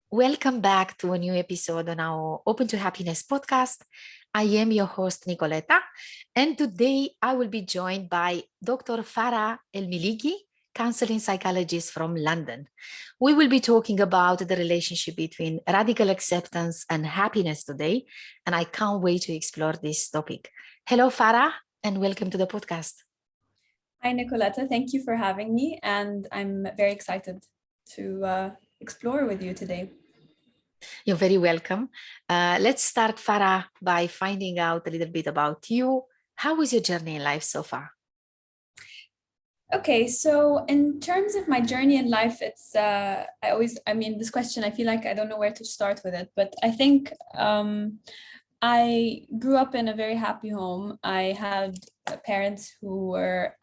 Welcome back to a new episode on our Open to Happiness podcast. I am your host, Nicoletta, and today I will be joined by Dr. Farah El Miligui, counseling psychologist from London. We will be talking about the relationship between radical acceptance and happiness today, and I can't wait to explore this topic. Hello, Farah, and welcome to the podcast. Hi, Nicoletta. Thank you for having me, and I'm very excited to explore with you today. You're very welcome. Let's start, Farah, by finding out a little bit about you. How was your journey in life so far? Okay, so in terms of my journey in life, it's this question, I feel like I don't know where to start with it, but I think I grew up in a very happy home. I had parents who were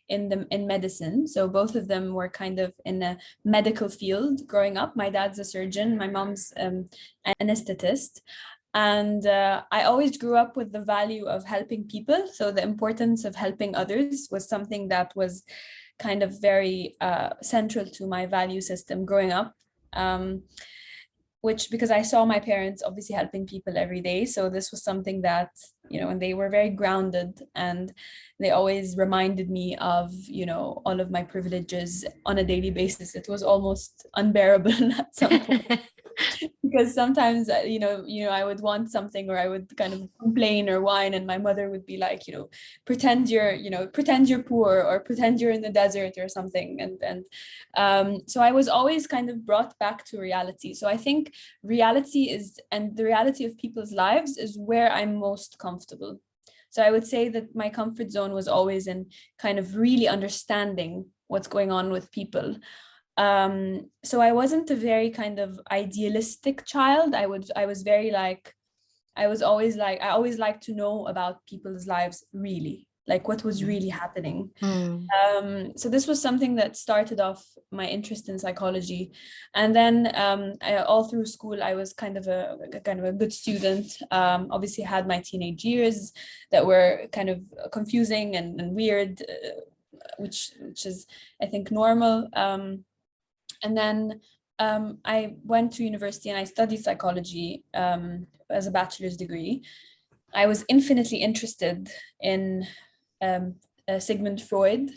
in medicine, so both of them were kind of in a medical field growing up. My dad's a surgeon, my mom's an anesthetist. And I always grew up with the value of helping people. So the importance of helping others was something that was kind of very central to my value system growing up. Which, because I saw my parents obviously helping people every day. So this was something that, and they were very grounded, and they always reminded me of, all of my privileges on a daily basis. It was almost unbearable at some point. Because sometimes I would want something, or I would kind of complain or whine, and my mother would be like, pretend you're poor, or pretend you're in the desert or something. And so I was always kind of brought back to reality. So I think the reality of people's lives is where I'm most comfortable. So I would say that my comfort zone was always in kind of really understanding what's going on with people. So I wasn't a very kind of idealistic child. I always liked to know about people's lives, really, like what was really happening. So this was something that started off my interest in psychology. And then all through school, I was kind of a good student. Obviously had my teenage years that were kind of confusing and weird, which is, I think, normal. And then I went to university and I studied psychology as a bachelor's degree. I was infinitely interested in Sigmund Freud.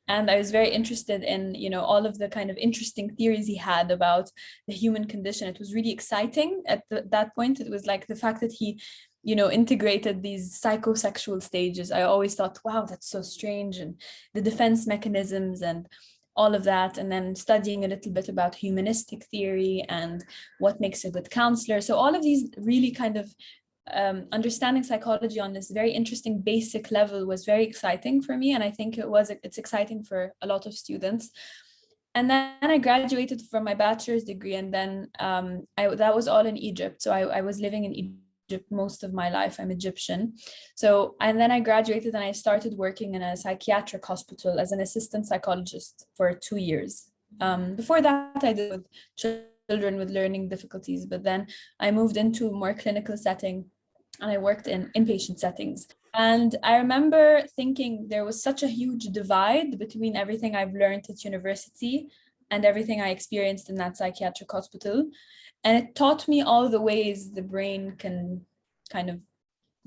And I was very interested in, all of the kind of interesting theories he had about the human condition. It was really exciting at that point. It was like the fact that he, integrated these psychosexual stages. I always thought, wow, that's so strange. And the defense mechanisms and all of that, and then studying a little bit about humanistic theory and what makes a good counselor. So all of these really kind of understanding psychology on this very interesting basic level was very exciting for me, and I think it's exciting for a lot of students. And then I graduated from my bachelor's degree, and then that was all in Egypt. So I was living in Egypt most of my life. I'm Egyptian. So, and then I graduated and I started working in a psychiatric hospital as an assistant psychologist for 2 years. Before that, I did with children with learning difficulties, but then I moved into a more clinical setting and I worked in inpatient settings. And I remember thinking there was such a huge divide between everything I've learned at university and everything I experienced in that psychiatric hospital. And it taught me all the ways the brain can kind of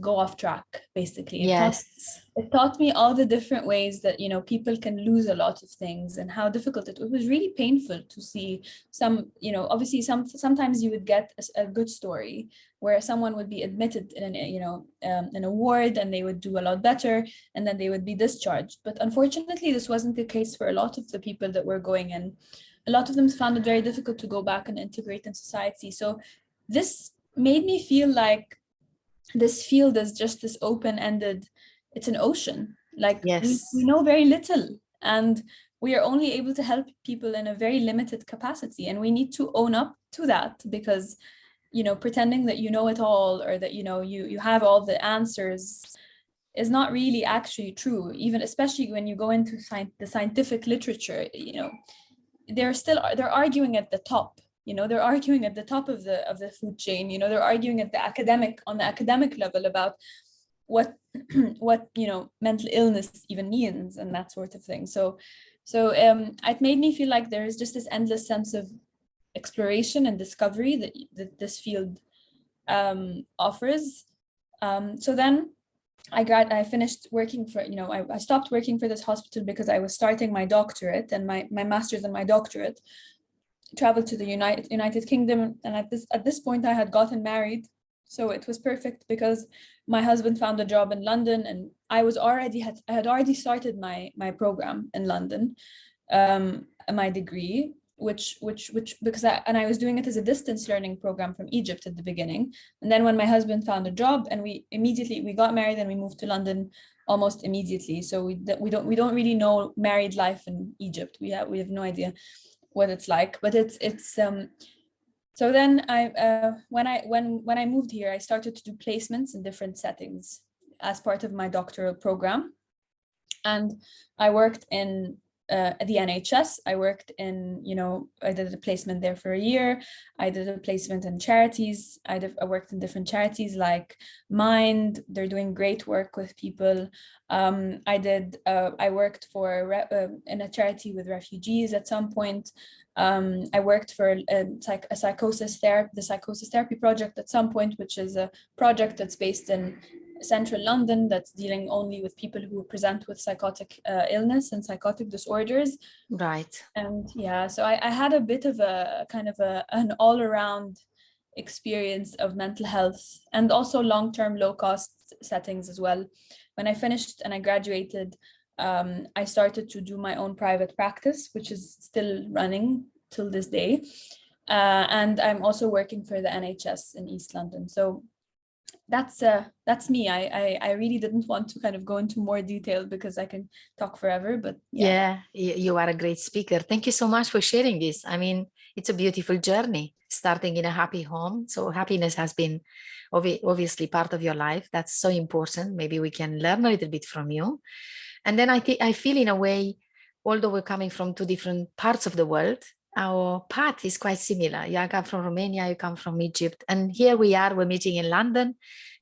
go off track, basically. It taught me all the different ways that, people can lose a lot of things, and how difficult it was. Really painful to see some, obviously sometimes you would get a good story where someone would be admitted in an ward and they would do a lot better, and then they would be discharged. But unfortunately, this wasn't the case for a lot of the people that were going in. A lot of them found it very difficult to go back and integrate in society. So this made me feel like this field is just this open-ended, it's an ocean. Like we know very little, and we are only able to help people in a very limited capacity. And we need to own up to that, because, pretending that you know it all, or that, you have all the answers, is not really actually true. Even especially when you go into the scientific literature, they're arguing at the top. They're arguing at the top of the food chain. They're arguing on the academic level about what mental illness even means, and that sort of thing. So it made me feel like there is just this endless sense of exploration and discovery that this field offers. So then I finished working for, I stopped working for this hospital because I was starting my doctorate and my master's and my doctorate, traveled to the United Kingdom. And at this point I had gotten married. So it was perfect because my husband found a job in London, and I had already started my program in London, my degree, which because I was doing it as a distance learning program from Egypt at the beginning. And then when my husband found a job, and we got married and we moved to London almost immediately. So we don't really know married life in Egypt. We have no idea what it's like, but it's so then when I moved here, I started to do placements in different settings as part of my doctoral program. And I worked in the NHS. I worked in, I did a placement there for a year. I did a placement in charities. I worked in different charities like Mind. They're doing great work with people. I worked for in a charity with refugees at some point. I worked for the psychosis therapy project at some point, which is a project that's based in central London that's dealing only with people who present with psychotic illness and psychotic disorders. Right. And yeah, so I had a bit of a kind of an all-around experience of mental health and also long-term low-cost settings as well. When I finished and I graduated, I started to do my own private practice, which is still running till this day. And I'm also working for the NHS in East London. So that's me. I really didn't want to kind of go into more detail because I can talk forever, but yeah, you are a great speaker. Thank you so much for sharing this. I mean, it's a beautiful journey starting in a happy home. So happiness has been obviously part of your life. That's so important. Maybe we can learn a little bit from you. And then I feel in a way, although we're coming from two different parts of the world, our path is quite similar. You come from Romania, you come from Egypt, and here we're meeting in London,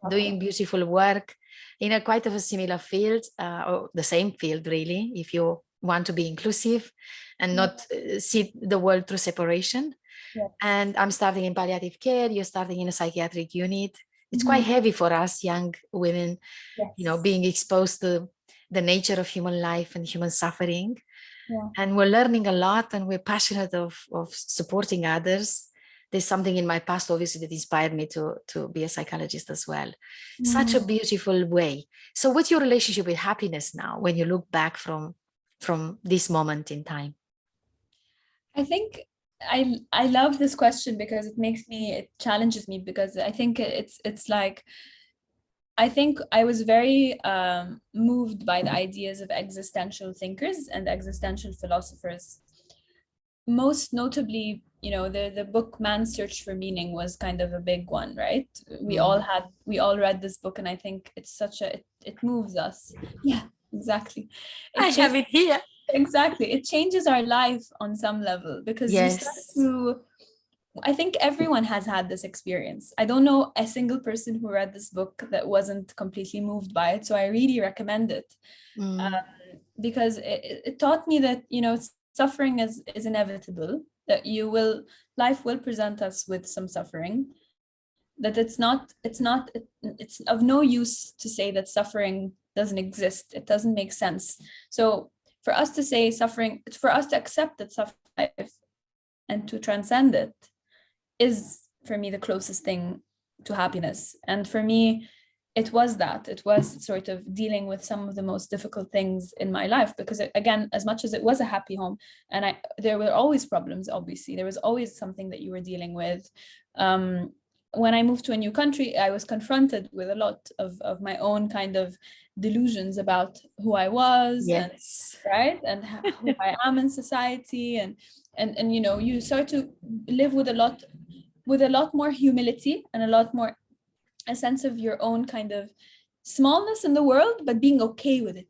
doing beautiful work in a quite of a similar field, or the same field really, if you want to be inclusive and not see the world through separation. Yeah. And I'm starting in palliative care, you're starting in a psychiatric unit. It's quite heavy for us young women, being exposed to the nature of human life and human suffering. Yeah. And we're learning a lot, and we're passionate of supporting others. There's something in my past, obviously, that inspired me to be a psychologist as well. Such a beautiful way. So what's your relationship with happiness now when you look back from this moment in time? I think I love this question because it challenges me, because I think it's like, I think I was very moved by the ideas of existential thinkers and existential philosophers. Most notably, the book Man's Search for Meaning was kind of a big one, right? We all read this book, and I think it's it moves us. Yeah, exactly. I have it here. Exactly. It changes our life on some level, because you start to, I think everyone has had this experience. I don't know a single person who read this book that wasn't completely moved by it. So I really recommend it, because it taught me that, suffering is inevitable, that life will present us with some suffering, that it's of no use to say that suffering doesn't exist. It doesn't make sense. So for us to say suffering, it's for us to accept that suffering and to transcend it is, for me, the closest thing to happiness. And for me, it was sort of dealing with some of the most difficult things in my life, because again, as much as it was a happy home, and there were always problems, obviously, there was always something that you were dealing with. When I moved to a new country, I was confronted with a lot of my own kind of delusions about who I was, and who I am in society, and you start to live with a lot more humility and a sense of your own kind of smallness in the world, but being okay with it.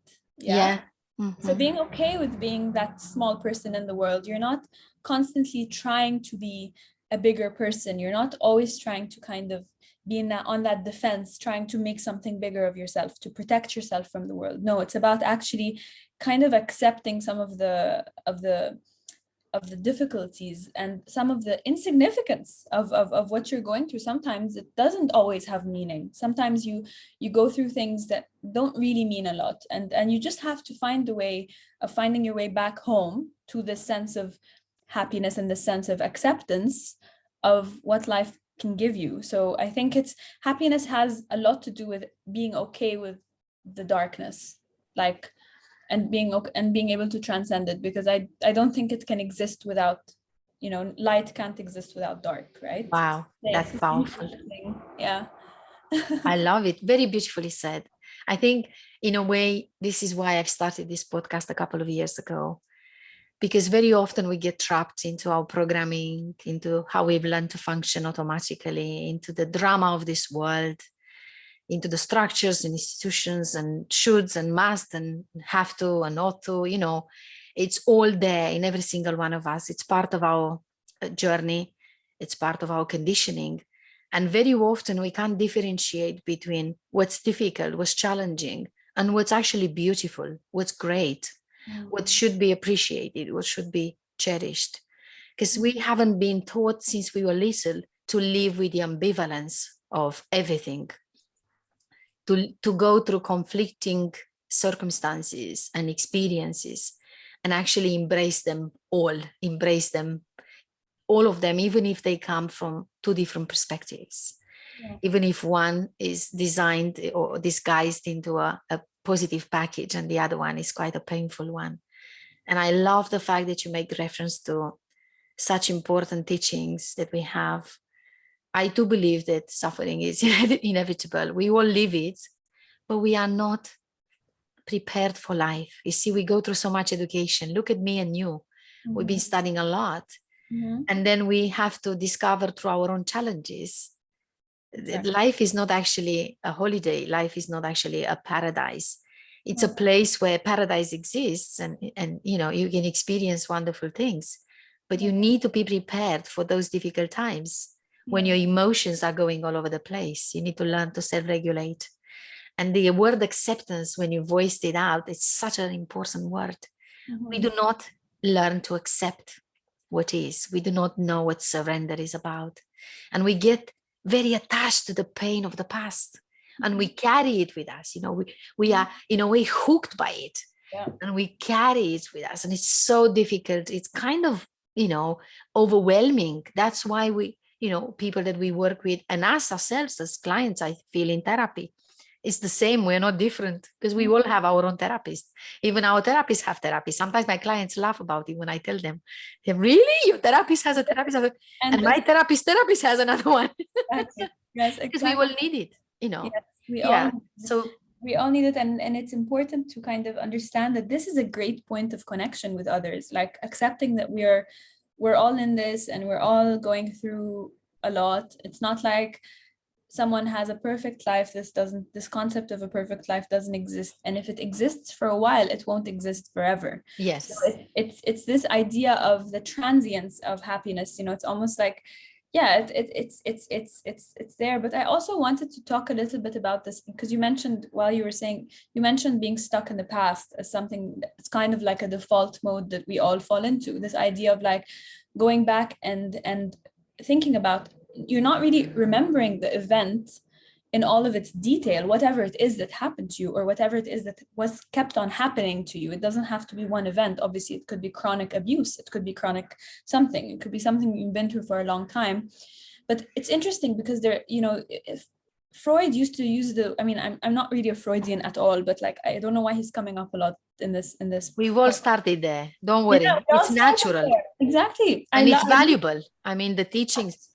So being okay with being that small person in the world. You're not constantly trying to be a bigger person. You're not always trying to kind of be on that defense, trying to make something bigger of yourself, to protect yourself from the world. No, it's about actually kind of accepting some of the the difficulties and some of the insignificance of what you're going through. Sometimes it doesn't always have meaning. Sometimes you go through things that don't really mean a lot, and you just have to find a way of finding your way back home to this sense of happiness and this sense of acceptance of what life can give you. So I think happiness has a lot to do with being okay with the darkness, like, and being able to transcend it, because I don't think it can exist without, light can't exist without dark, right? Wow, that's powerful. Yeah. I love it. Very beautifully said. I think in a way, this is why I've started this podcast a couple of years ago, because very often we get trapped into our programming, into how we've learned to function automatically, into the drama of this world, into the structures and institutions and shoulds and must and have to and ought to, it's all there in every single one of us. It's part of our journey. It's part of our conditioning. And very often we can't differentiate between what's difficult, what's challenging, and what's actually beautiful, what's great, what should be appreciated, what should be cherished. Because we haven't been taught since we were little to live with the ambivalence of everything, to go through conflicting circumstances and experiences and actually embrace them, all of them, even if they come from two different perspectives, even if one is designed or disguised into a positive package and the other one is quite a painful one. And I love the fact that you make reference to such important teachings that we have. I do believe that suffering is inevitable. We all live it, but we are not prepared for life. You see, we go through so much education. Look at me and you. We've been studying a lot. And then we have to discover through our own challenges. Exactly. Life is not actually a holiday. Life is not actually a paradise. It's a place where paradise exists, and you can experience wonderful things, but you need to be prepared for those difficult times when your emotions are going all over the place. You need to learn to self-regulate. And the word acceptance, when you voiced it out, it's such an important word. We do not learn to accept what is. We do not know what surrender is about. And we get very attached to the pain of the past. And we carry it with us. We are, in a way, hooked by it. And we carry it with us. And it's so difficult. It's kind of, overwhelming. That's why we, people that we work with and us ourselves as clients, I feel in therapy, it's the same. We're not different, because we all have our own therapist. Even our therapists have therapists. Sometimes my clients laugh about it when I tell them, really? Your therapist has a therapist? And my therapist has another one. Yes, exactly. Because we all need it, Yes, we all need it. And it's important to kind of understand that this is a great point of connection with others, like accepting that we're all in this and we're all going through a lot. It's not like someone has a perfect life. This concept of a perfect life doesn't exist. And if it exists for a while, it won't exist forever. Yes. So it's this idea of the transience of happiness. It's almost like, it's there. But I also wanted to talk a little bit about this, because you mentioned being stuck in the past as something that's kind of like a default mode that we all fall into. This idea of like going back and thinking about, you're not really remembering the event in all of its detail, whatever it is that happened to you, or whatever it is that was kept on happening to you. It doesn't have to be one event. Obviously, it could be chronic abuse. It could be chronic something. It could be something you've been through for a long time. But it's interesting because if Freud used to use I'm not really a Freudian at all, but like, I don't know why he's coming up a lot in this. We've all started there. Don't worry. It's natural. Exactly. And it's valuable. The teachings,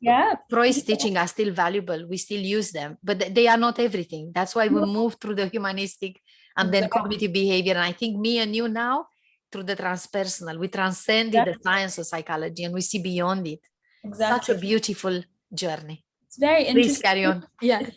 Freud's teaching are still valuable. We still use them, but they are not everything. That's why we move through the humanistic and then cognitive behavior. And I think me and you now, through the transpersonal, we transcended the science of psychology and we see beyond it. Such a beautiful journey. It's very interesting. Please carry on. Yeah.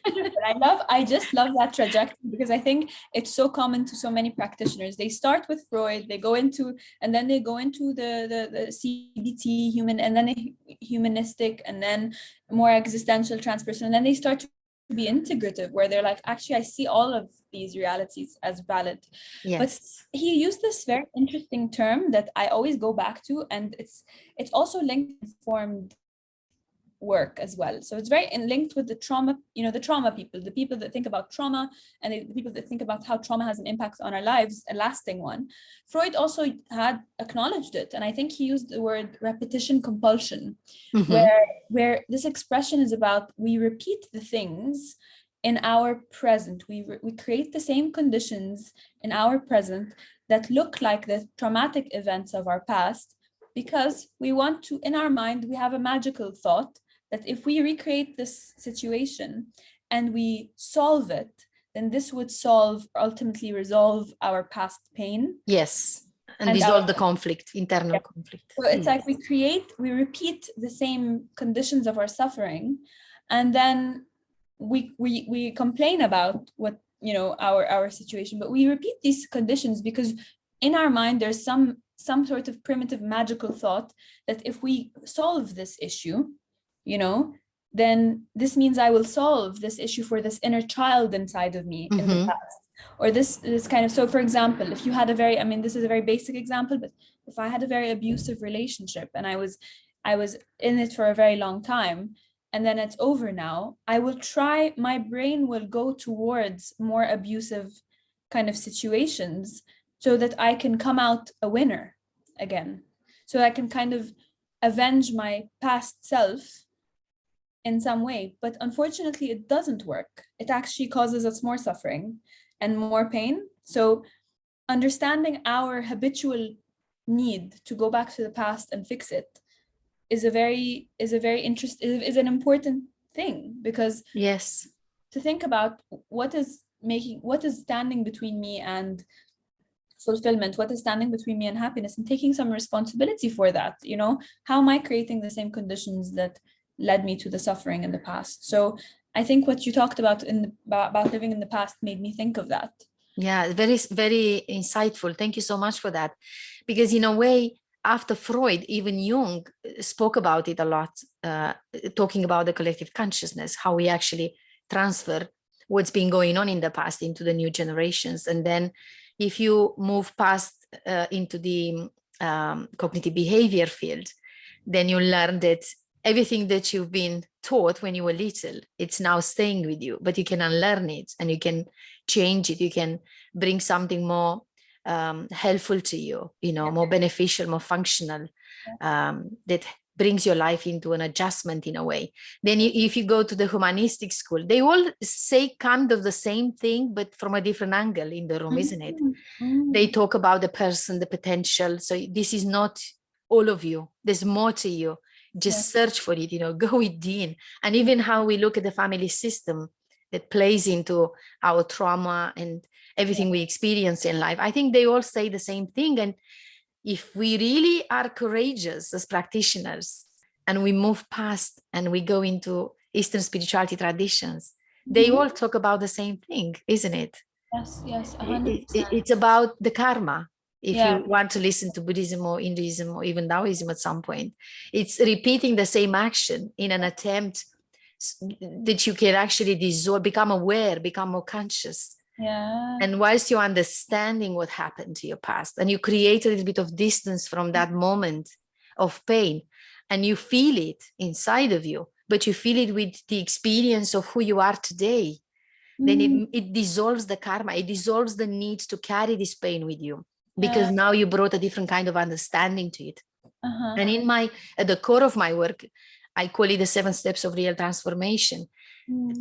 I just love that trajectory, because I think it's so common to so many practitioners. They start with Freud, they go into the CBT, human, and then humanistic, and then more existential, transpersonal, and then they start to be integrative, where they're like, actually, I see all of these realities as valid. Yes. But he used this very interesting term that I always go back to, and it's also linked to informed work as well. So it's very linked with the trauma, the trauma people, the people that think about trauma, and the people that think about how trauma has an impact on our lives, a lasting one. Freud also had acknowledged it, and I think he used the word repetition compulsion, where this expression is about, we repeat the things in our present. We create the same conditions in our present that look like the traumatic events of our past, because we want to, in our mind, we have a magical thought that if we recreate this situation and we solve it, then this would ultimately resolve our past pain. Yes, and dissolve the conflict, internal conflict. So it's like we repeat the same conditions of our suffering, and then we complain about what, our situation, but we repeat these conditions because in our mind there's some sort of primitive magical thought that if we solve this issue, then this means I will solve this issue for this inner child inside of me in the past. Or this kind of, so for example, if you had this is a very basic example, but if I had a very abusive relationship and I was in it for a very long time, and then it's over now, my brain will go towards more abusive kind of situations so that I can come out a winner again. So I can kind of avenge my past self in some way. But unfortunately, it doesn't work. It actually causes us more suffering and more pain. So understanding our habitual need to go back to the past and fix it is an important thing, because yes, to think about what is standing between me and fulfillment, what is standing between me and happiness, and taking some responsibility for that. How am I creating the same conditions that led me to the suffering in the past? So I think what you talked about about living in the past made me think of that. Yeah, very, very insightful. Thank you so much for that. Because in a way, after Freud, even Jung spoke about it a lot, talking about the collective consciousness, how we actually transfer what's been going on in the past into the new generations. And then if you move past into the cognitive behavior field, then you learn that everything that you've been taught when you were little, it's now staying with you, but you can unlearn it and you can change it. You can bring something more helpful to you, more beneficial, more functional, that brings your life into an adjustment in a way. Then if you go to the humanistic school, they all say kind of the same thing, but from a different angle in the room, isn't it? They talk about the person, the potential. So this is not all of you. There's more to you. Just search for it, go within. And even how we look at the family system that plays into our trauma and everything we experience in life. I think they all say the same thing. And if we really are courageous as practitioners and we move past and we go into Eastern spirituality traditions, they all talk about the same thing, isn't it? Yes, 100%. It's about the karma. If you want to listen to Buddhism or Hinduism or even Taoism at some point, it's repeating the same action in an attempt that you can actually dissolve, become aware, become more conscious. And whilst you're understanding what happened to your past, and you create a little bit of distance from that moment of pain, and you feel it inside of you, but you feel it with the experience of who you are today, then it dissolves the karma. It dissolves the need to carry this pain with you, because now you brought a different kind of understanding to it. And at the core of my work, I call it the 7 steps of real transformation,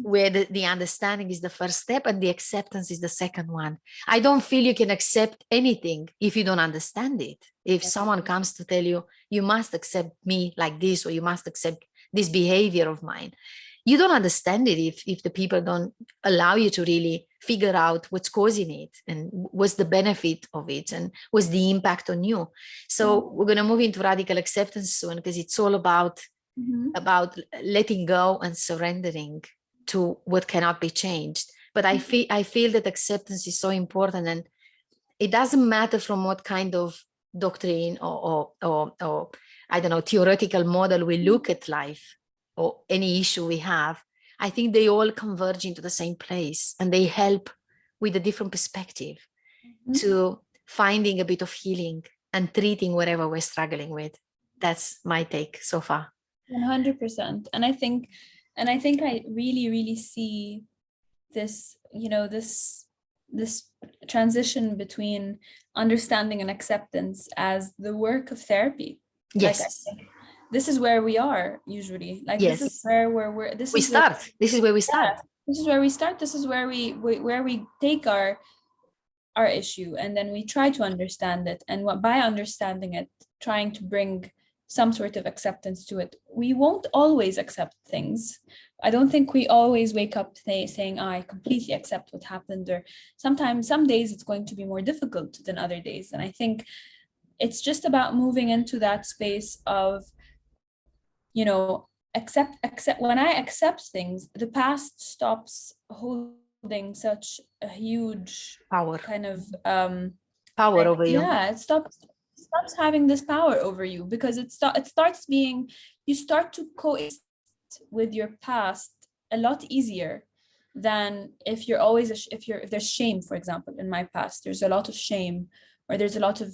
where the understanding is the first step and the acceptance is the second one. I don't feel you can accept anything if you don't understand it. If someone comes to tell you, you must accept me like this, or you must accept this behavior of mine, you don't understand it if the people don't allow you to really figure out what's causing it and what's the benefit of it and what's the impact on you. So we're going to move into radical acceptance soon, because it's all about letting go and surrendering to what cannot be changed. But I feel that acceptance is so important, and it doesn't matter from what kind of doctrine or I don't know, theoretical model we look at life or any issue we have. I think they all converge into the same place, and they help with a different perspective to finding a bit of healing and treating whatever we're struggling with. That's my take so far. 100%. And I think I really, really see this, this transition between understanding and acceptance as the work of therapy. Yes. Like, I think this is where we are usually. Like, yes. This is where this is where we start. This is where we start. This is where we take our issue, and then we try to understand it. And by understanding it, trying to bring some sort of acceptance to it. We won't always accept things. I don't think we always wake up saying, I completely accept what happened. Or sometimes, some days it's going to be more difficult than other days. And I think it's just about moving into that space of, accept. When I accept things, the past stops holding such a huge power kind of power over you. Yeah, it stops having this power over you, because it starts being, you start to coexist with your past a lot easier than if you're always if there's shame. For example, in my past, there's a lot of shame, or there's a lot of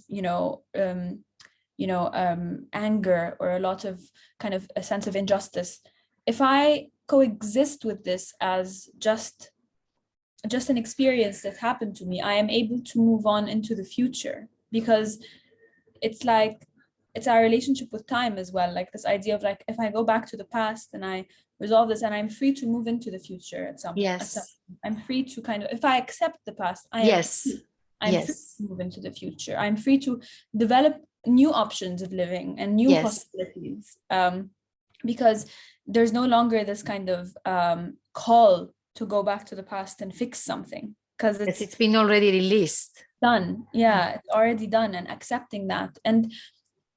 anger, or a lot of kind of a sense of injustice. If I coexist with this as just an experience that happened to me, I am able to move on into the future, because it's like, it's our relationship with time as well. Like this idea of like, if I go back to the past and I resolve this, and I'm free to move into the future at some I'm free to kind of, if I accept the past, I'm free to move into the future. I'm free to develop new options of living and new possibilities, because there's no longer this kind of call to go back to the past and fix something, because it's been already released, done. Yeah, it's already done, and accepting that. And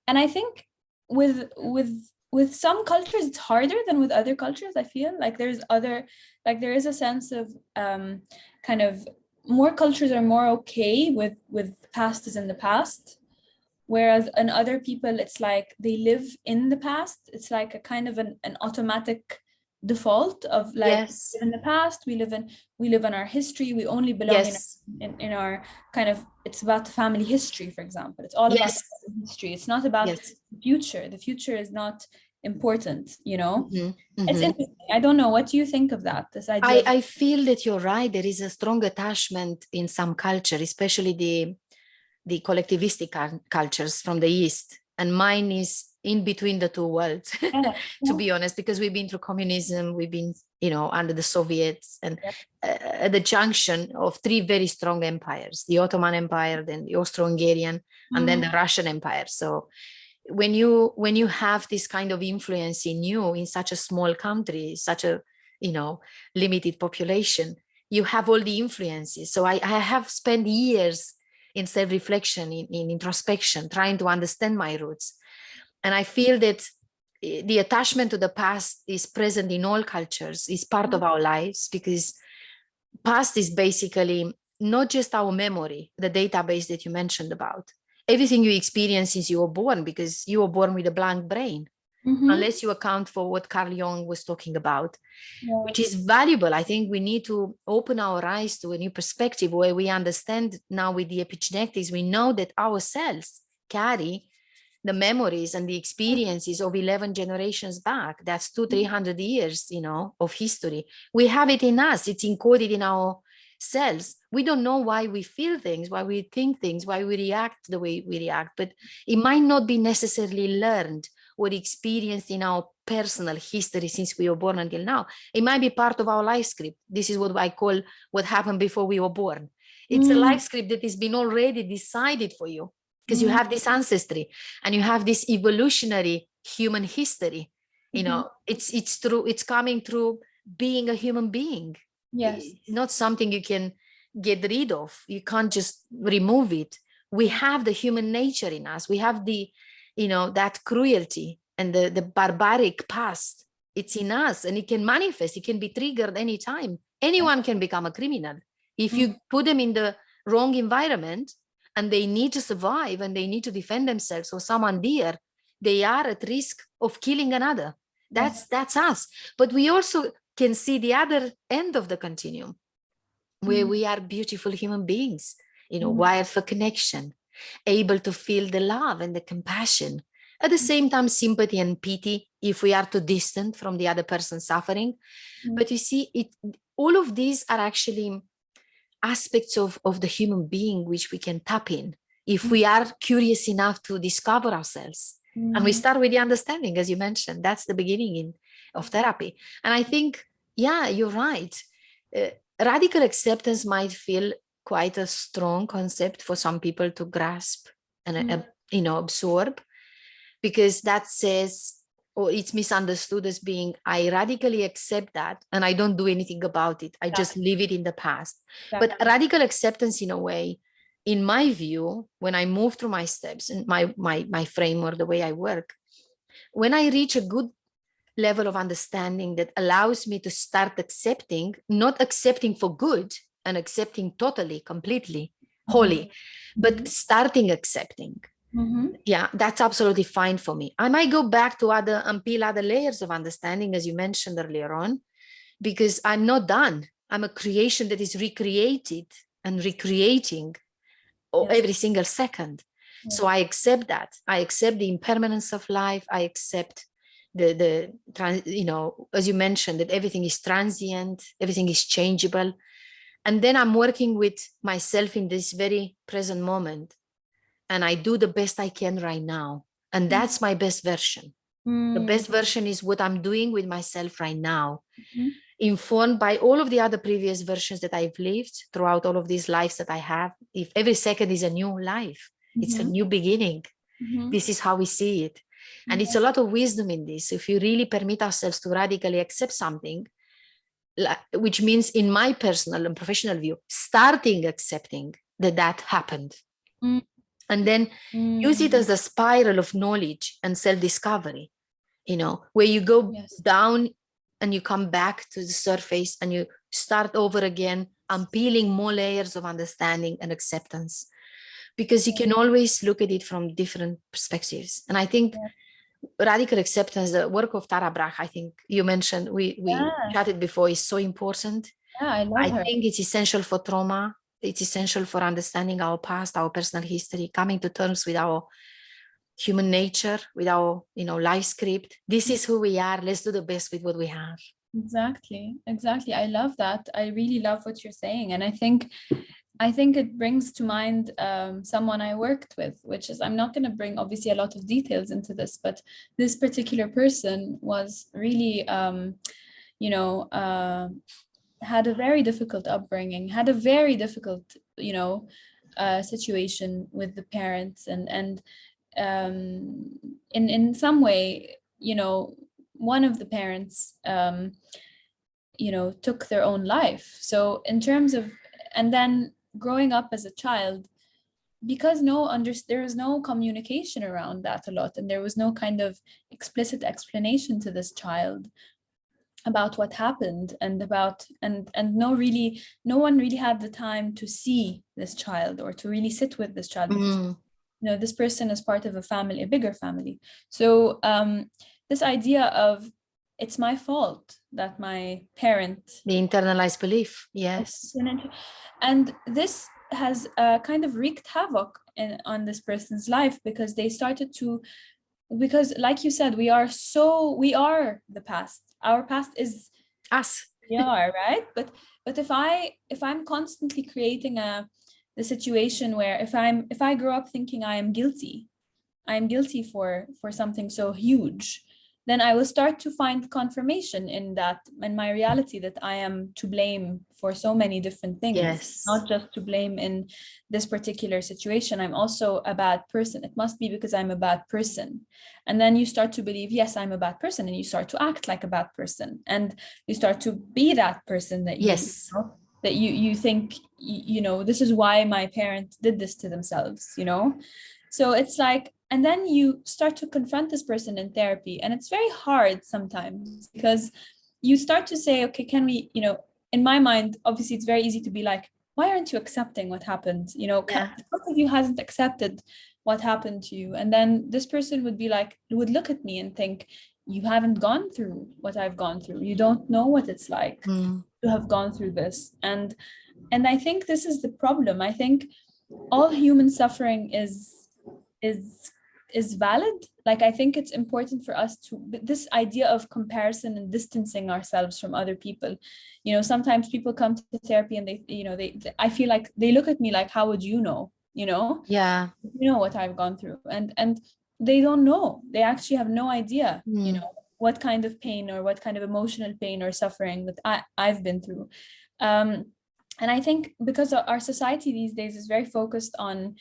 I think with some cultures it's harder than with other cultures. I feel like there is a sense of kind of, more cultures are more okay with past is in the past, whereas in other people it's like they live in the past. It's like a kind of an automatic default of like, in the past, we live in our history, we only belong in our kind of, it's about the family history, for example. It's all about history. It's not about the future. The future is not important, It's interesting. I don't know, what do you think of that, this idea? I feel that you're right. There is a strong attachment in some culture, especially the collectivistic cultures from the East, and mine is in between the two worlds, to be honest, because we've been through communism, we've been, under the Soviets, and at the junction of three very strong empires, the Ottoman Empire, then the Austro-Hungarian, and then the Russian Empire. So when you have this kind of influence in you, in such a small country, such a, limited population, you have all the influences. So I have spent years in self-reflection, in introspection, trying to understand my roots. And I feel that the attachment to the past is present in all cultures, is part of our lives, because past is basically not just our memory, the database that you mentioned about, everything you experience since you were born, because you were born with a blank brain, unless you account for what Carl Jung was talking about, which is valuable. I think we need to open our eyes to a new perspective where we understand now with the epigenetics, we know that our cells carry the memories and the experiences of 11 generations back. That's 200-300 years, of history. We have it in us. It's encoded in our cells. We don't know why we feel things, why we think things, why we react the way we react, but it might not be necessarily learned or experienced in our personal history since we were born until now. It might be part of our life script. This is what I call what happened before we were born. It's a life script that has been already decided for you, because you have this ancestry and you have this evolutionary human history. It's true. It's coming through being a human being. Not something you can get rid of. You can't just remove it. We have the human nature in us. We have the, that cruelty and the barbaric past. It's in us, and it can manifest. It can be triggered anytime. Anyone can become a criminal if you put them in the wrong environment, and they need to survive and they need to defend themselves or someone dear. They are at risk of killing another. That's us. But we also can see the other end of the continuum, where we are beautiful human beings, wired for connection, able to feel the love and the compassion. At the same time, sympathy and pity if we are too distant from the other person's suffering. But you see, all of these are actually aspects of the human being which we can tap in if we are curious enough to discover ourselves. And we start with the understanding, as you mentioned. That's the beginning of therapy. And I think, yeah, you're right. Radical acceptance might feel quite a strong concept for some people to grasp and absorb, because that says, or it's misunderstood as being, I radically accept that and I don't do anything about it. I just leave it in the past. But radical acceptance, in a way, in my view, when I move through my steps and my framework, the way I work, when I reach a good level of understanding that allows me to start accepting, not accepting for good and accepting totally, completely, wholly, but starting accepting. Yeah, that's absolutely fine for me. I might go back to unpeel other layers of understanding, as you mentioned earlier on, because I'm not done. I'm a creation that is recreated and recreating every single second. So I accept that. I accept the impermanence of life. I accept as you mentioned, that everything is transient, everything is changeable. And then I'm working with myself in this very present moment. And I do the best I can right now. And that's my best version. The best version is what I'm doing with myself right now, informed by all of the other previous versions that I've lived throughout all of these lives that I have. If every second is a new life, it's a new beginning. This is how we see it. And it's a lot of wisdom in this. If you really permit ourselves to radically accept something, which means, in my personal and professional view, starting accepting that happened. And then use it as a spiral of knowledge and self-discovery, where you go down and you come back to the surface and you start over again, unpeeling more layers of understanding and acceptance, because you can always look at it from different perspectives. And I think radical acceptance, the work of Tara Brach, I think you mentioned, we chatted before, is so important. I love her. I think it's essential for trauma. It's essential for understanding our past, our personal history, coming to terms with our human nature, with our, life script. This is who we are. Let's do the best with what we have. Exactly. I love that. I really love what you're saying. And I think it brings to mind someone I worked with, which is, I'm not going to bring obviously a lot of details into this, but this particular person was really, had a very difficult upbringing, had a very difficult, situation with the parents, and in some way, one of the parents, took their own life. So in terms of, and then growing up as a child, because there was no communication around that a lot, and there was no kind of explicit explanation to this child about what happened, and no one really had the time to see this child or to really sit with this child, because this person is part of a bigger family. So this idea of, it's my fault that my parent, the internalized belief, yes, and this has kind of wreaked havoc on this person's life, because they started to, because like you said, we are the past. Our past is us. We are, right? But if I'm constantly creating the situation where, if I grow up thinking I am guilty for something so huge, then I will start to find confirmation in my reality, that I am to blame for so many different things. Yes. Not just to blame in this particular situation. I'm also a bad person. It must be because I'm a bad person. And then you start to believe, yes, I'm a bad person, and you start to act like a bad person, and you start to be that person that you think, this is why my parents did this to themselves, So it's like, and then you start to confront this person in therapy, and it's very hard sometimes, because you start to say, okay, can we, in my mind, obviously it's very easy to be like, why aren't you accepting what happened? Part of you hasn't accepted what happened to you. And then this person would look at me and think, you haven't gone through what I've gone through. You don't know what it's like to have gone through this. And I think this is the problem. I think all human suffering is valid. Like, I think it's important for us to, this idea of comparison and distancing ourselves from other people. You know, sometimes people come to therapy and they, you know, I feel like they look at me like, how would you know? You know, Yeah. You know what I've gone through, and they don't know. They actually have no idea, you know, what kind of pain or what kind of emotional pain or suffering that I've been through. And I think because our society these days is very focused on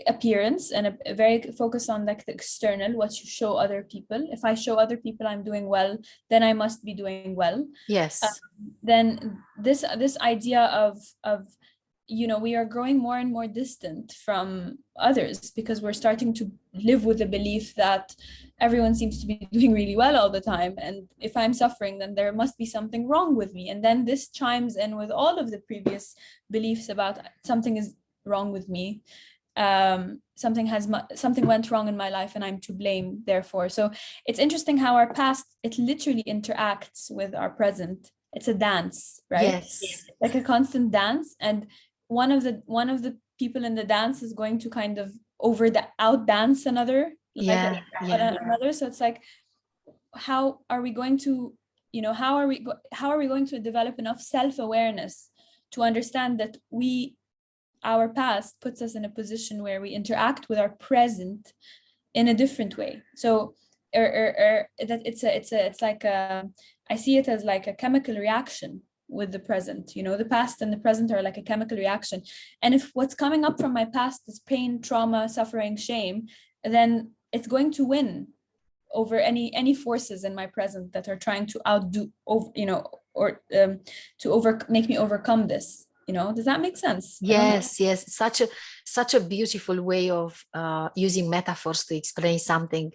appearance and a very focused on like the external, what you show other people. If I show other people I'm doing well, then I must be doing well. Yes. Then this idea of you know, we are growing more and more distant from others because we're starting to live with the belief that everyone seems to be doing really well all the time, and if I'm suffering, then there must be something wrong with me. And then this chimes in with all of the previous beliefs about something is wrong with me, something went wrong in my life and I'm to blame therefore. So it's interesting how our past, it literally interacts with our present. It's a dance, right? Yes. Like a constant dance, and one of the people in the dance is going to kind of outdance another, like another. So it's like, how are we going to, you know, how are we going to develop enough self-awareness to understand that our past puts us in a position where we interact with our present in a different way. So that it's like I see it as like a chemical reaction with the present. You know, the past and the present are like a chemical reaction. And if what's coming up from my past is pain, trauma, suffering, shame, then it's going to win over any forces in my present that are trying to make me overcome this. You know, does that make sense? Yes, yes. Such a beautiful way of using metaphors to explain something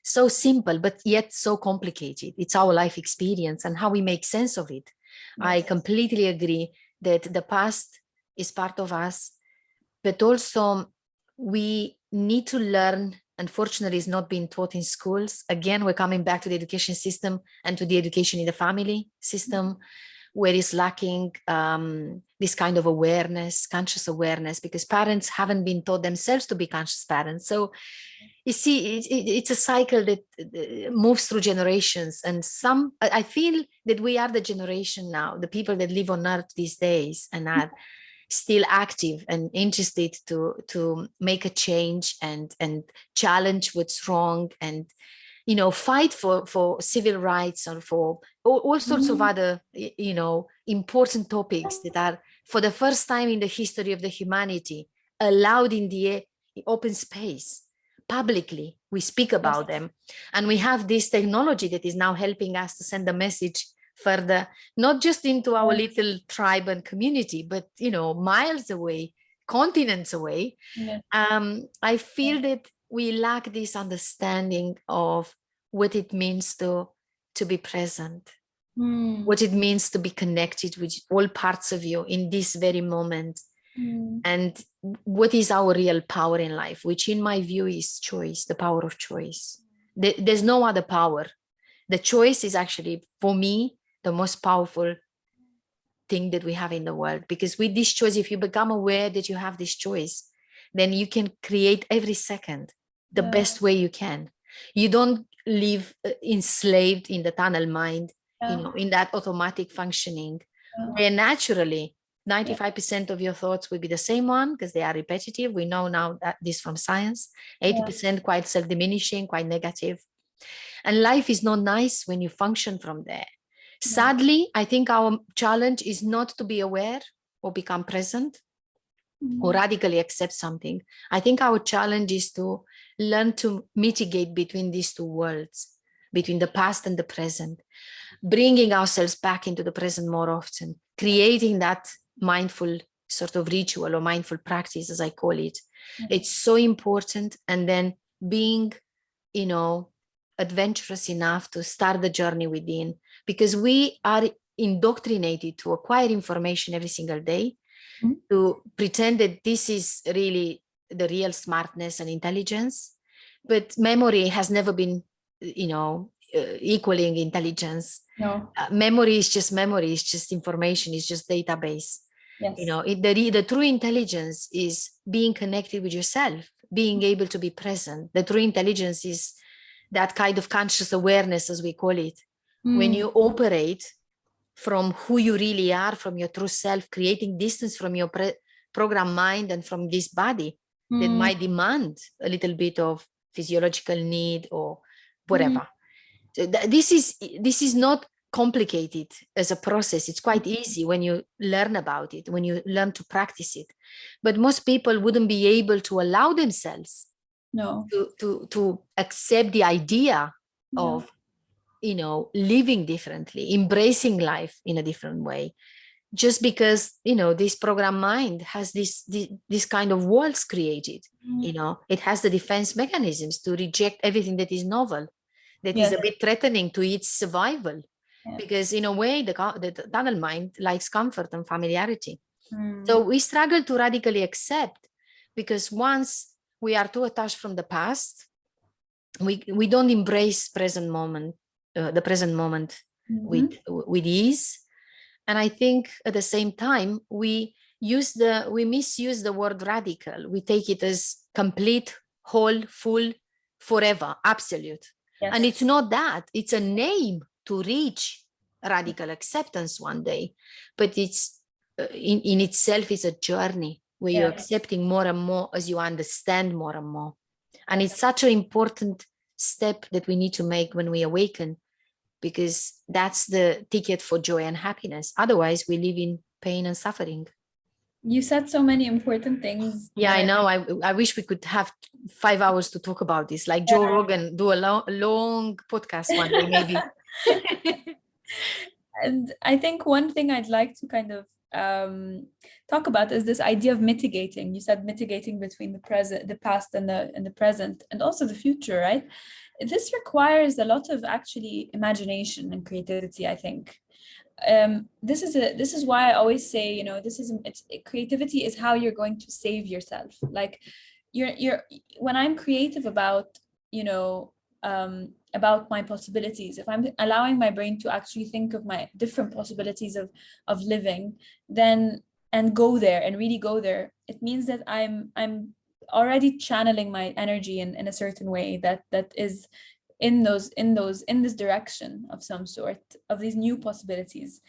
so simple, but yet so complicated. It's our life experience and how we make sense of it. Yes. I completely agree that the past is part of us, but also we need to learn. Unfortunately, it's not being taught in schools. Again, we're coming back to the education system and to the education in the family system, where it's lacking this kind of awareness, conscious awareness, because parents haven't been taught themselves to be conscious parents. So you see, it's a cycle that moves through generations. And I feel that we are the generation now, the people that live on earth these days and are still active and interested to make a change and challenge what's wrong, and you know, fight for civil rights or for all sorts of other, you know, important topics that are, for the first time in the history of the humanity, allowed in the open space. Publicly, we speak about them. And we have this technology that is now helping us to send a message further, not just into our little tribe and community, but, you know, miles away, continents away. I feel that we lack this understanding of what it means to be present, what it means to be connected with all parts of you in this very moment, and what is our real power in life, which in my view is choice, the power of choice. There's no other power. The choice is actually, for me, the most powerful thing that we have in the world, because with this choice, if you become aware that you have this choice, then you can create every second the best way you can. You don't live enslaved in the tunnel mind, you know, in that automatic functioning, where naturally 95% of your thoughts will be the same one because they are repetitive. We know now that this from science. 80% quite self-diminishing, quite negative. And life is not nice when you function from there. Sadly, I think our challenge is not to be aware or become present or radically accept something. I think our challenge is to learn to mitigate between these two worlds, between the past and the present, bringing ourselves back into the present more often, creating that mindful sort of ritual or mindful practice, as I call it. It's so important. And then being, you know, adventurous enough to start the journey within, because we are indoctrinated to acquire information every single day, to pretend that this is really the real smartness and intelligence. But memory has never been, you know, equaling intelligence. No. Memory is just memory, it's just information, it's just database. Yes. The true intelligence is being connected with yourself, being able to be present. The true intelligence is that kind of conscious awareness, as we call it, when you operate from who you really are, from your true self, creating distance from your program mind and from this body that might demand a little bit of physiological need or whatever. So this is not complicated as a process. It's quite easy when you learn about it, when you learn to practice it. But most people wouldn't be able to allow themselves to accept the idea of living differently, embracing life in a different way, just because this program mind has this kind of walls created. It has the defense mechanisms to reject everything that is novel, that is a bit threatening to its survival, because in a way the tunnel mind likes comfort and familiarity. So we struggle to radically accept, because once we are too attached from the past, we don't embrace the present moment with ease. And I think at the same time we misuse the word radical. We take it as complete, whole, full, forever, absolute. And it's not that. It's a name to reach radical acceptance one day, but it's in itself is a journey where you're accepting more and more as you understand more and more. And it's such an important step that we need to make when we awaken, because that's the ticket for joy and happiness. Otherwise, we live in pain and suffering. You said so many important things. Yeah, I know. I wish we could have 5 hours to talk about this, like Joe Rogan, do a long podcast one day, maybe. And I think one thing I'd like to kind of talk about is this idea of mitigating. You said mitigating between the past and the present, and also the future, right? This requires a lot of actually imagination and creativity, I think. This is why I always say, creativity is how you're going to save yourself. Like you're when I'm creative about my possibilities, if I'm allowing my brain to actually think of my different possibilities of living, then and really go there, it means that I'm already channeling my energy in a certain way that is in this direction of some sort, of these new possibilities.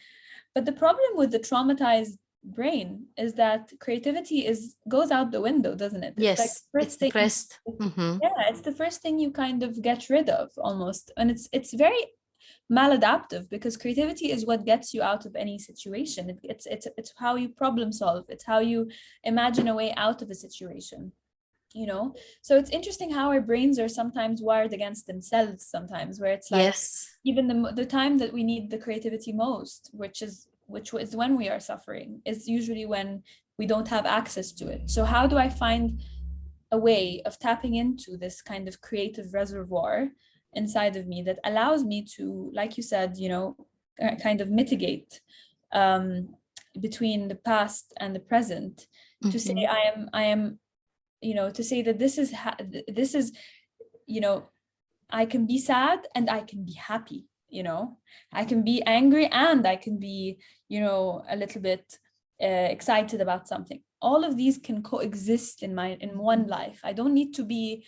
But the problem with the traumatized brain is that creativity goes out the window, doesn't it? Yes, it's depressed. It's the first thing you kind of get rid of almost, and it's very maladaptive, because creativity is what gets you out of any situation. It's how you problem solve. It's how you imagine a way out of a situation. So it's interesting how our brains are sometimes wired against themselves sometimes, where it's like even the time that we need the creativity most, which is when we are suffering, is usually when we don't have access to it. So how do I find a way of tapping into this kind of creative reservoir inside of me that allows me to, like you said, kind of mitigate between the past and the present, to say I am to say that this is I can be sad and I can be happy, I can be angry and I can be a little bit excited about something. All of these can coexist in one life. I don't need to be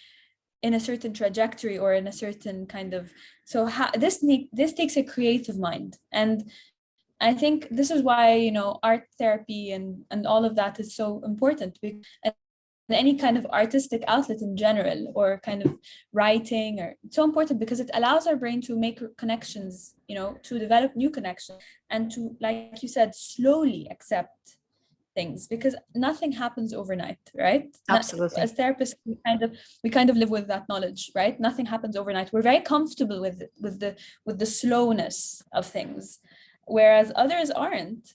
in a certain trajectory or in a certain kind of, so this takes a creative mind. And I think this is why art therapy and all of that is so important, because any kind of artistic outlet in general, or kind of writing, or it's so important because it allows our brain to make connections, to develop new connections, and to, like you said, slowly accept things, because nothing happens overnight, right? Absolutely. As therapists, we kind of live with that knowledge, right? Nothing happens overnight. We're very comfortable with the slowness of things, whereas others aren't.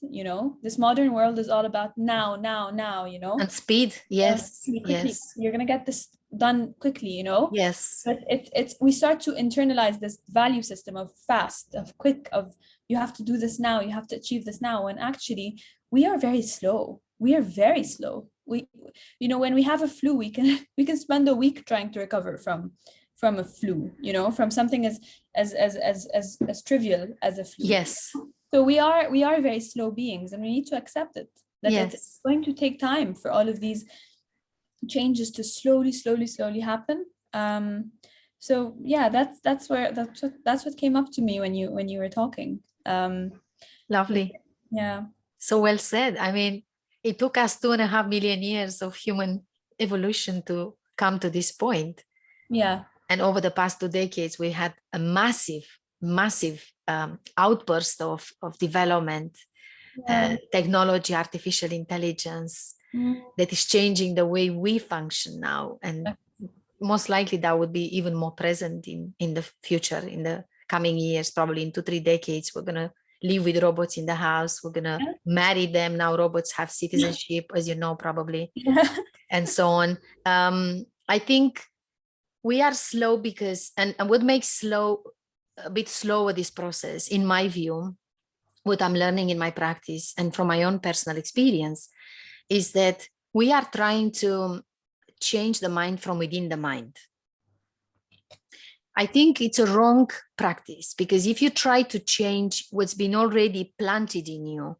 This modern world is all about now, and speed. Yes. Quickly. You're gonna get this done quickly, Yes. But it's we start to internalize this value system of fast, of quick, of you have to do this now, you have to achieve this now, when actually we are very slow. We are very slow. We when we have a flu, we can spend a week trying to recover from from a flu, you know, from something as trivial as a flu. Yes. So we are very slow beings, and we need to accept it, that Yes. it's going to take time for all of these changes to slowly happen. So yeah, that's what came up to me when you were talking. Lovely. Yeah. So well said. I mean, it took us 2.5 million years of human evolution to come to this point. Yeah. And over the past 2 decades, we had a massive outburst of development, technology, artificial intelligence, that is changing the way we function now. And most likely that would be even more present in the future, in the coming years, probably in 2-3 decades. We're going to live with robots in the house. We're going to marry them. Now robots have citizenship, as you know, probably, and so on. I think we are slow because, and what makes a bit slower this process, in my view, what I'm learning in my practice and from my own personal experience, is that we are trying to change the mind from within the mind. I think it's a wrong practice, because if you try to change what's been already planted in you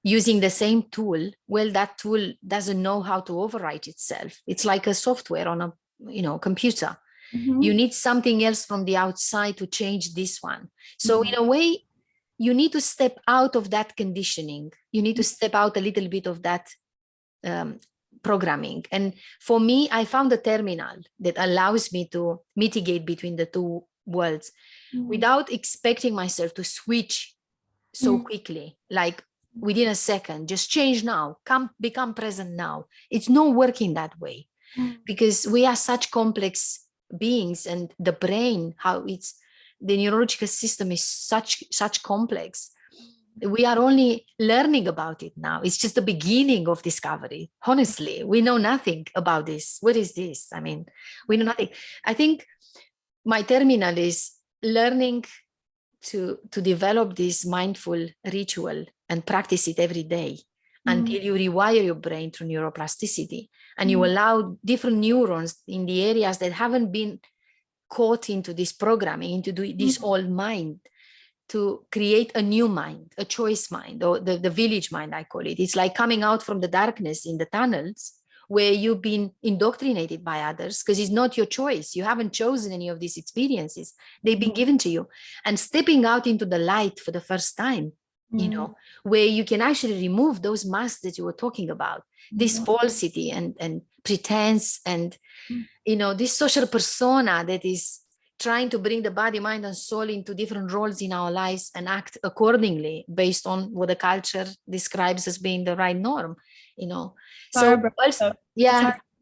using the same tool, well, that tool doesn't know how to overwrite itself. It's like a software on a computer. You need something else from the outside to change this one. So in a way, you need to step out of that conditioning. You need to step out a little bit of that programming. And for me, I found a terminal that allows me to mitigate between the two worlds without expecting myself to switch so quickly, like within a second, just change now, become present now. It's not working that way, because we are such complex beings, and the brain, the neurological system is such complex. We are only learning about it now. It's just the beginning of discovery. Honestly, we know nothing about this. What is this? I mean, we know nothing. I think my terminal is learning to develop this mindful ritual and practice it every day until you rewire your brain through neuroplasticity, and you allow different neurons in the areas that haven't been caught into this programming, into this old mind, to create a new mind, a choice mind, or the village mind, I call it. It's like coming out from the darkness in the tunnels where you've been indoctrinated by others, because it's not your choice. You haven't chosen any of these experiences. They've been given to you. And stepping out into the light for the first time, where you can actually remove those masks that you were talking about, this falsity and pretense, and, this social persona that is trying to bring the body, mind, and soul into different roles in our lives and act accordingly based on what the culture describes as being the right norm, So,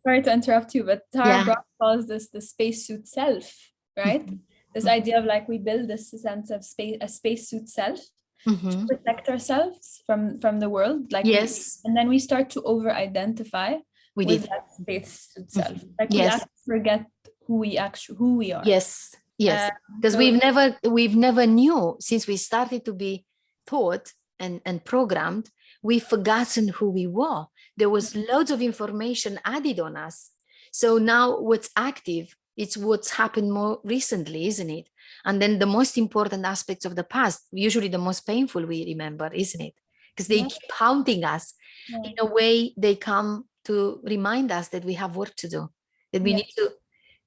sorry to interrupt you, but Tara Brach calls this the spacesuit self, right? This idea of like we build this sense of a spacesuit self to protect ourselves from the world, like and then we start to over-identify with that spacesuit self. Like we actually forget who we are. Yes, because we've never knew, since we started to be taught and programmed, we've forgotten who we were. There was loads of information added on us. So now what's active, it's what's happened more recently, isn't it? And then the most important aspects of the past, usually the most painful, we remember, isn't it? Because they keep haunting us. In a way, they come to remind us that we have work to do, that we need to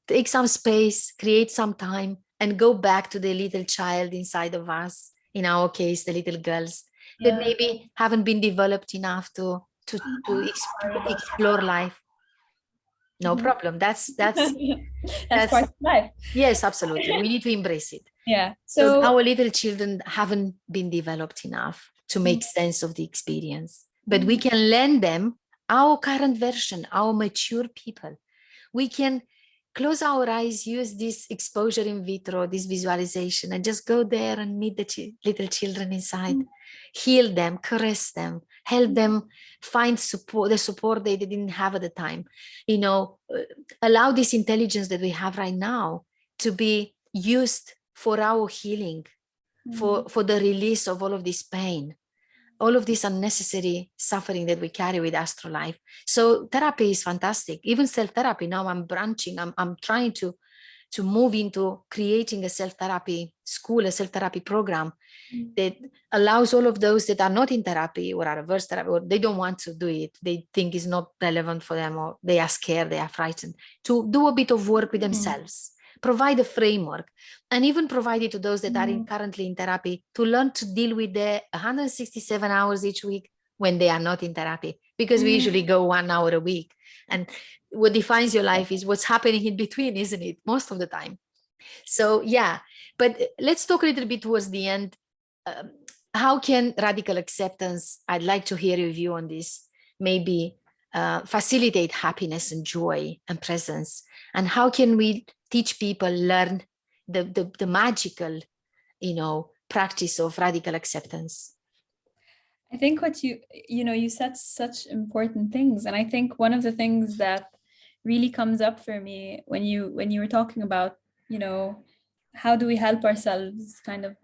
take some space, create some time, and go back to the little child inside of us, in our case, the little girls, that maybe haven't been developed enough to explore life. No problem. That's part of life. Yes, absolutely. We need to embrace it. Yeah. So our little children haven't been developed enough to make sense of the experience, but we can lend them our current version, our mature people. We can close our eyes, use this exposure in vitro, this visualization, and just go there and meet the little children inside, heal them, caress them, help them find the support they didn't have at the time. Allow this intelligence that we have right now to be used for our healing, for the release of all of this pain, all of this unnecessary suffering that we carry with astral life. So therapy is fantastic. Even self-therapy, now I'm branching, I'm trying to to move into creating a self-therapy school, a self-therapy program that allows all of those that are not in therapy or are averse therapy, or they don't want to do it, they think it's not relevant for them, or they are scared, they are frightened, to do a bit of work with themselves, provide a framework, and even provide it to those that are currently in therapy to learn to deal with the 167 hours each week when they are not in therapy, because we usually go 1 hour a week. And what defines your life is what's happening in between, isn't it? Most of the time. So, yeah, but let's talk a little bit towards the end. How can radical acceptance, I'd like to hear your view on this, maybe facilitate happiness and joy and presence? And how can we teach people, learn the magical, practice of radical acceptance? I think what you said such important things. And I think one of the things that really comes up for me when you were talking about, how do we help ourselves kind of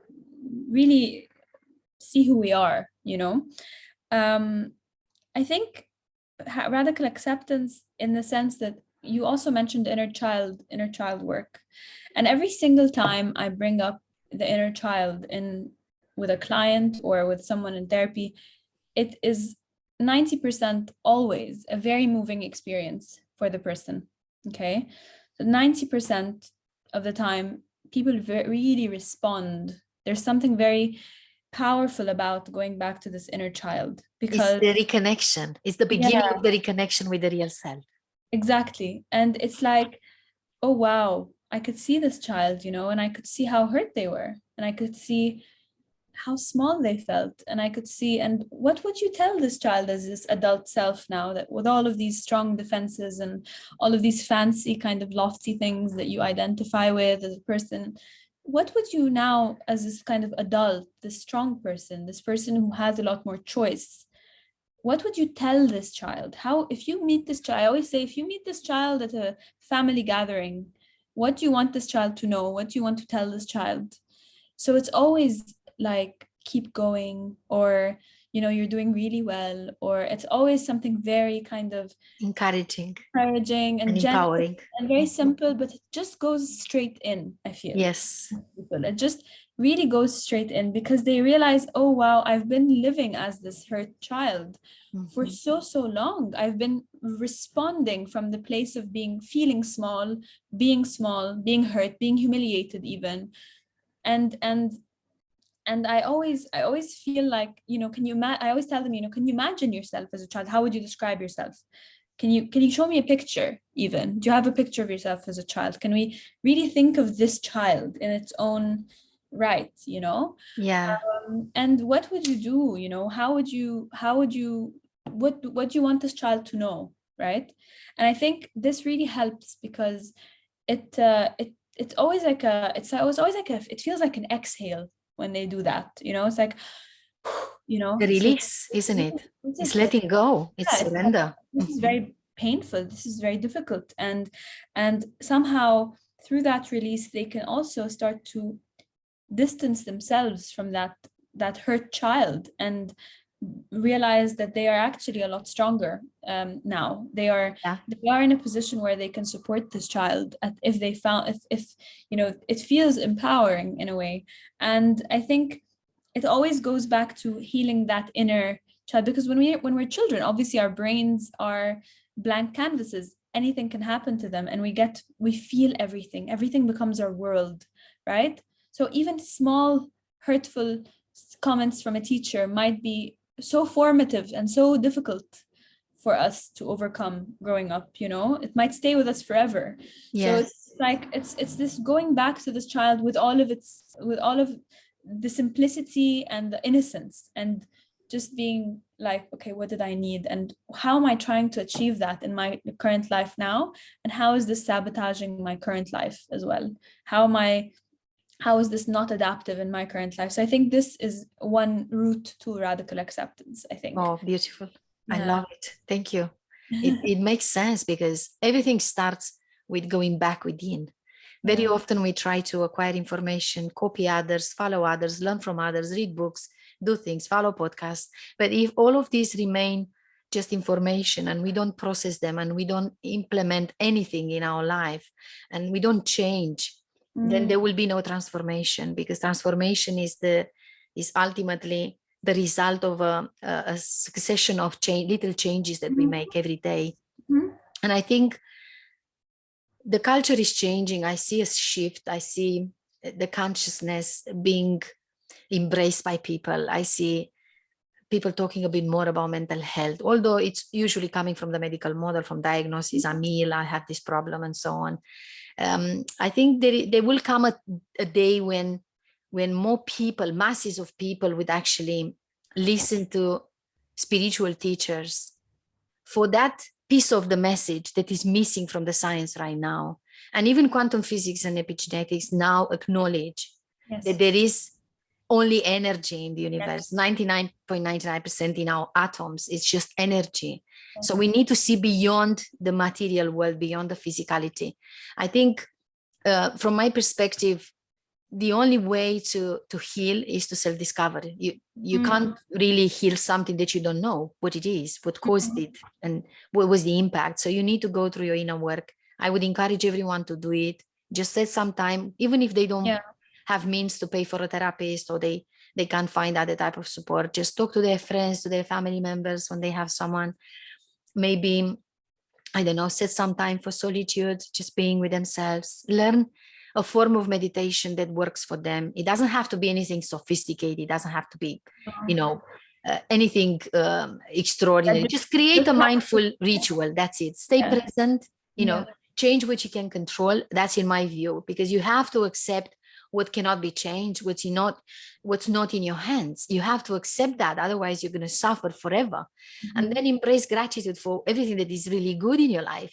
really see who we are, I think radical acceptance, in the sense that you also mentioned inner child work. And every single time I bring up the inner child with a client or with someone in therapy, it is 90% always a very moving experience for the person. Okay. So 90% of the time, people really respond. There's something very powerful about going back to this inner child, because it's the reconnection. It's the beginning of the reconnection with the real self. Exactly. And it's like, oh, wow, I could see this child, and I could see how hurt they were. And I could see how small they felt. And I could see, and what would you tell this child as this adult self now, that with all of these strong defenses and all of these fancy kind of lofty things that you identify with as a person, what would you now, as this kind of adult, this strong person, this person who has a lot more choice, what would you tell this child? How, if you meet this child, I always say, if you meet this child at a family gathering, what do you want this child to know? What do you want to tell this child? So it's always like, keep going, or, you're doing really well, or it's always something very kind of encouraging and empowering and very simple, but it just goes straight in, I feel. Yes. It just really goes straight in, because they realize, oh, wow, I've been living as this hurt child for so long. I've been responding from the place of feeling small, being hurt, being humiliated even. And I always feel like, I always tell them, can you imagine yourself as a child? How would you describe yourself? Can you show me a picture even? Do you have a picture of yourself as a child? Can we really think of this child in its own right, Yeah. And what would you do? How would you, what do you want this child to know, right? And I think this really helps, because it's always like it feels like an exhale when they do that, it's like, the release, isn't it? It's letting go, it's surrender. This is very painful, this is very difficult, and somehow through that release they can also start to distance themselves from that hurt child, and realize that they are actually a lot stronger now. They are in a position where they can support this child if it feels empowering in a way. And I think it always goes back to healing that inner child, because when we're children, obviously our brains are blank canvases. Anything can happen to them, and we feel everything becomes our world, right? So even small hurtful comments from a teacher might be so formative and so difficult for us to overcome growing up. It might stay with us forever. Yes. So it's like it's this going back to this child with all of the simplicity and the innocence, and just being like, okay, what did I need, and how am I trying to achieve that in my current life now, and how is this sabotaging my current life as well? How is this not adaptive in my current life? So I think this is one route to radical acceptance, I think. Oh, beautiful. Yeah. I love it. Thank you. It makes sense, because everything starts with going back within. Very often we try to acquire information, copy others, follow others, learn from others, read books, do things, follow podcasts. But if all of these remain just information, and we don't process them, and we don't implement anything in our life, and we don't change, then there will be no transformation, because transformation is ultimately the result of a succession of little changes that we make every day. And I think the culture is changing. I see a shift. I see the consciousness being embraced by people. I see people talking a bit more about mental health, although it's usually coming from the medical model, from diagnosis. I'm ill, I have this problem, and so on. I think there will come a day when more people, masses of people, would actually listen to spiritual teachers for that piece of the message that is missing from the science right now. And even quantum physics and epigenetics now acknowledge that there is only energy in the universe. 99.99% in our atoms, it's just energy. So we need to see beyond the material world, beyond the physicality. I think from my perspective, the only way to heal is to self-discover. You can't really heal something that you don't know what it is, what caused it, and what was the impact. So you need to go through your inner work. I would encourage everyone to do it. Just set some time, even if they don't have means to pay for a therapist, or they can't find other type of support. Just talk to their friends, to their family members when they have someone. Maybe, I don't know, set some time for solitude, just being with themselves. Learn a form of meditation that works for them. It doesn't have to be anything sophisticated. It doesn't have to be, anything extraordinary. Just create a mindful ritual. That's it. Stay present, change what you can control. That's in my view, because you have to accept what cannot be changed, what's not in your hands. You have to accept that. Otherwise, you're going to suffer forever. And then embrace gratitude for everything that is really good in your life,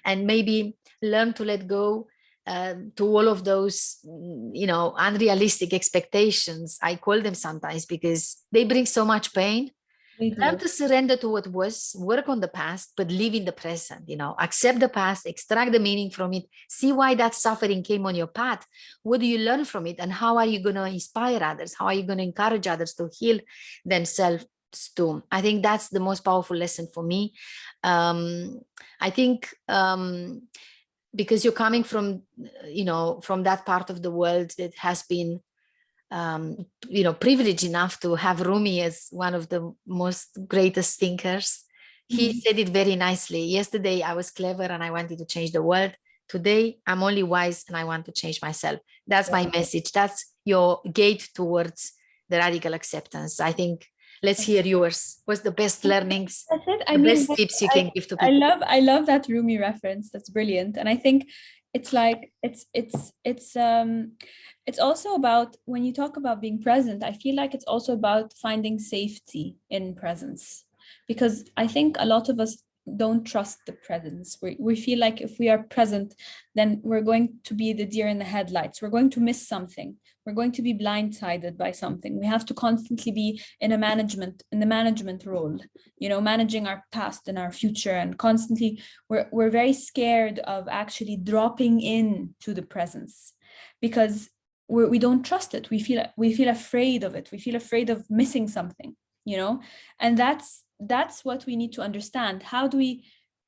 and maybe learn to let go to all of those, unrealistic expectations. I call them sometimes, because they bring so much pain. Learn to surrender to what was, work on the past, but live in the present, accept the past, extract the meaning from it, see why that suffering came on your path. What do you learn from it? And how are you going to inspire others? How are you going to encourage others to heal themselves too? I think that's the most powerful lesson for me. I think, because you're coming from, from that part of the world that has been, privileged enough to have Rumi as one of the most greatest thinkers. He said it very nicely. Yesterday, I was clever and I wanted to change the world. Today, I'm only wise and I want to change myself. That's my message. That's your gate towards the radical acceptance. I think, let's hear yours. What's the best learnings, best tips you can give to people? I love that Rumi reference. That's brilliant. And I think it's like, it's also about, when you talk about being present, I feel like it's also about finding safety in presence, because I think a lot of us don't trust the presence. We feel like if we are present, then we're going to be the deer in the headlights. We're going to miss something. We're going to be blindsided by something. We have to constantly be in the management role, managing our past and our future, and constantly we're very scared of actually dropping into the presence, because we don't trust it. We feel afraid of it. We feel afraid of missing something, and that's what we need to understand. How do we,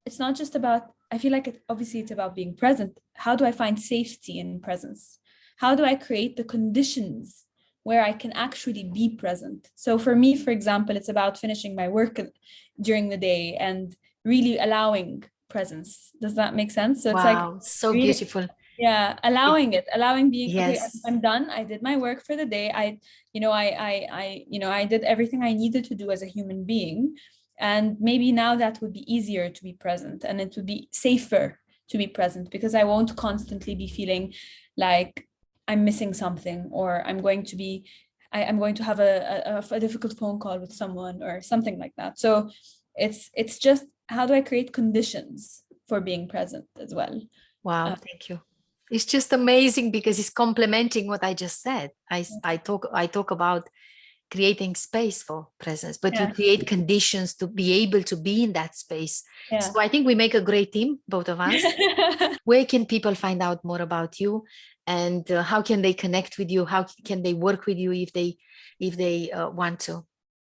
it's not just about, I feel like obviously it's about being present. How do I find safety in presence? How do I create the conditions where I can actually be present? So for me, for example, it's about finishing my work during the day and really allowing presence. Does that make sense? So it's like so really beautiful. Yeah, allowing being, yes. Okay, I'm done. I did my work for the day. I did everything I needed to do as a human being. And maybe now that would be easier to be present, and it would be safer to be present, because I won't constantly be feeling like I'm missing something, or I'm going to have a difficult phone call with someone or something like that. So it's just, how do I create conditions for being present as well? Wow, thank you. It's just amazing, because it's complementing what I just said. I talk about creating space for presence, but you create conditions to be able to be in that space. So I think we make a great team, both of us. Where can people find out more about you, and how can they connect with you? How can they work with you if they want to?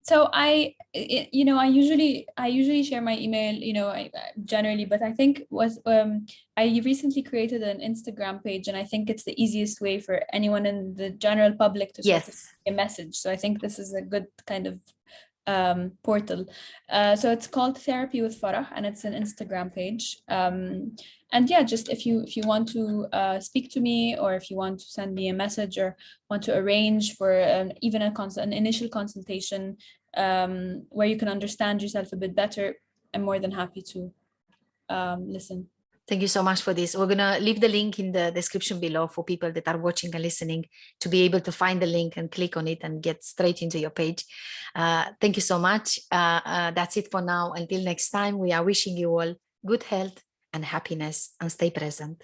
So I usually share my email, generally, but I think I recently created an Instagram page, and I think it's the easiest way for anyone in the general public to sort of Yes. a message. So I think this is a good kind of portal. So it's called Therapy with Farah, and it's an Instagram page. And yeah, just if you want to speak to me, or if you want to send me a message, or want to arrange for even an initial consultation where you can understand yourself a bit better, I'm more than happy to listen. Thank you so much for this. We're going to leave the link in the description below for people that are watching and listening to be able to find the link and click on it and get straight into your page. Thank you so much. That's it for now. Until next time, we are wishing you all good health and happiness, and stay present.